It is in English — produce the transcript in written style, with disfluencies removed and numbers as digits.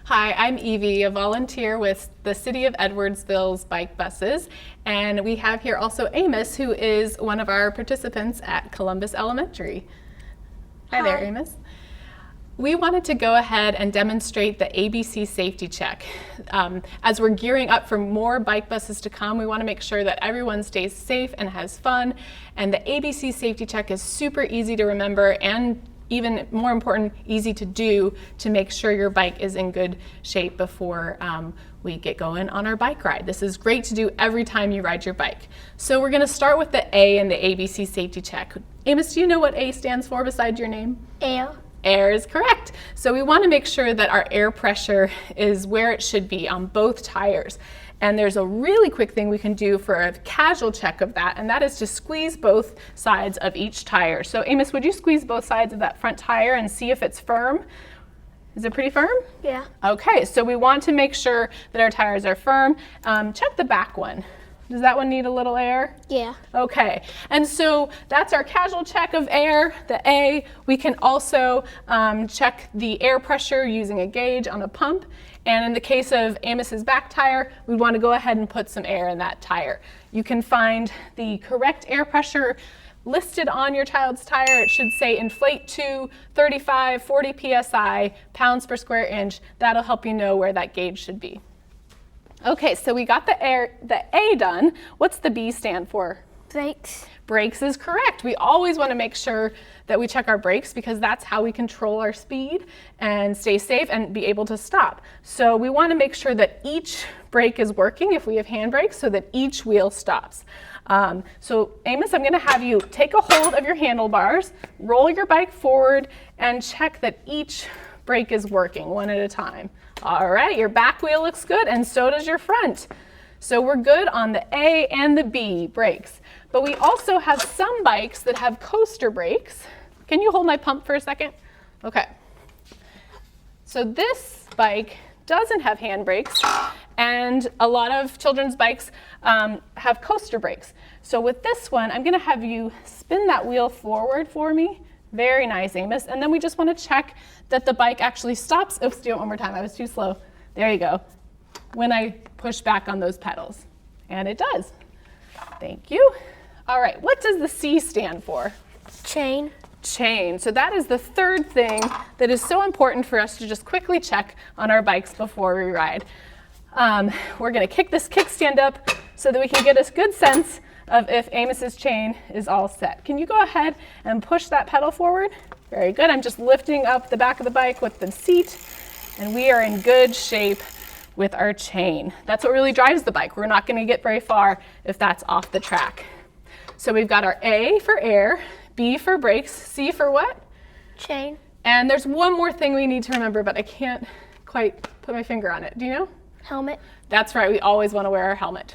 Hi, I'm Evie, a volunteer with the City of Edwardsville's bike buses, and we have here also Amos, who is one of our participants at Columbus Elementary. Hi there, Amos. We wanted to go ahead and demonstrate the ABC safety check. As we're gearing up for more bike buses to come, we want to make sure that everyone stays safe and has fun, and the ABC safety check is super easy to remember and even more important, easy to do to make sure your bike is in good shape before we get going on our bike ride. This is great to do every time you ride your bike. So we're going to start with the A in the ABC safety check. Amos, do you know what A stands for besides your name? Air. Air is correct. So we want to make sure that our air pressure is where it should be on both tires. And there's a really quick thing we can do for a casual check of that, and that is to squeeze both sides of each tire. So Amos, would you squeeze both sides of that front tire and see if it's firm? Is it pretty firm? Yeah. Okay, so we want to make sure that our tires are firm. Check the back one. Does that one need a little air? Yeah. Okay, and so that's our casual check of air, the A. We can also check the air pressure using a gauge on a pump. And in the case of Amos's back tire, we want to go ahead and put some air in that tire. You can find the correct air pressure listed on your child's tire. It should say inflate to 35, 40 psi, pounds per square inch. That'll help you know where that gauge should be. Okay, so we got the A done. What's the B stand for? Brakes. Brakes is correct. We always want to make sure that we check our brakes because that's how we control our speed and stay safe and be able to stop. So we want to make sure that each brake is working if we have handbrakes so that each wheel stops. So Amos, I'm going to have you take a hold of your handlebars, roll your bike forward, and check that each brake is working one at a time. All right, your back wheel looks good and so does your front. So we're good on the A and the B brakes. But we also have some bikes that have coaster brakes. Can you hold my pump for a second? Okay. So this bike doesn't have handbrakes, and a lot of children's bikes have coaster brakes. So with this one, I'm going to have you spin that wheel forward for me. Very nice, Amos. And then we just want to check that the bike actually stops. Oops, do it one more time. I was too slow. There you go. When I push back on those pedals. And it does. Thank you. All right, what does the C stand for? Chain. Chain. So that is the third thing that is so important for us to just quickly check on our bikes before we ride. We're going to kick this kickstand up so that we can get a good sense of if Amos's chain is all set. Can you go ahead and push that pedal forward? Very good. I'm just lifting up the back of the bike with the seat, and we are in good shape with our chain. That's what really drives the bike. We're not going to get very far if that's off the track. So we've got our A for air, B for brakes, C for what? Chain. And there's one more thing we need to remember, but I can't quite put my finger on it. Do you know? Helmet. That's right. We always want to wear our helmet.